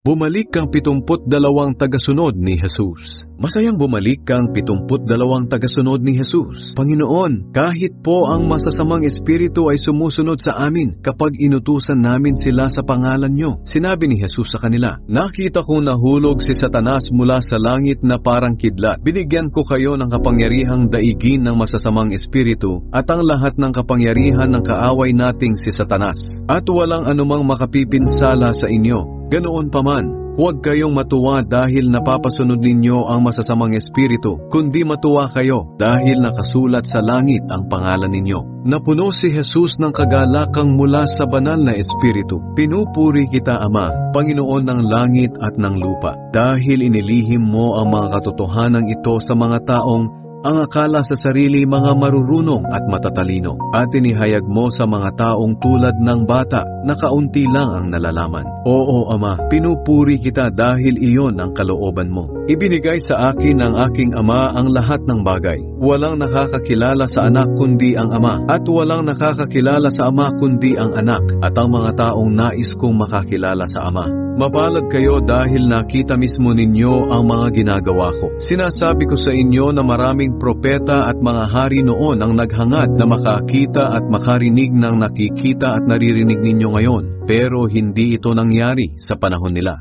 Bumalik kang 72 tagasunod ni Jesus. Masayang bumalik kang 72 tagasunod ni Jesus. Panginoon, kahit po ang masasamang espiritu ay sumusunod sa amin kapag inutusan namin sila sa pangalan niyo. Sinabi ni Jesus sa kanila, nakita kong nahulog si Satanas mula sa langit na parang kidlat. Binigyan ko kayo ng kapangyarihang daigin ng masasamang espiritu at ang lahat ng kapangyarihan ng kaaway nating si Satanas. At walang anumang makapipinsala sa inyo. Ganoon pa man, huwag kayong matuwa dahil napapasunod ninyo ang masasamang espiritu, kundi matuwa kayo dahil nakasulat sa langit ang pangalan ninyo. Napuno si Jesus ng kagalakang mula sa banal na espiritu. Pinupuri kita, Ama, Panginoon ng langit at ng lupa, dahil inilihim mo ang mga katotohanan ito sa mga taong ang akala sa sarili mga marurunong at matatalino, at inihayag mo sa mga taong tulad ng bata na kaunti lang ang nalalaman. Oo, Ama, pinupuri kita dahil iyon ang kalooban mo. Ibinigay sa akin ng aking Ama ang lahat ng bagay. Walang nakakakilala sa anak kundi ang Ama, at walang nakakakilala sa Ama kundi ang anak, at ang mga taong nais kong makakilala sa Ama. Mapalad kayo dahil nakita mismo ninyo ang mga ginagawa ko. Sinasabi ko sa inyo na maraming propeta at mga hari noon ang naghangad na makakita at makarinig ng nakikita at naririnig ninyo ngayon, pero hindi ito nangyari sa panahon nila.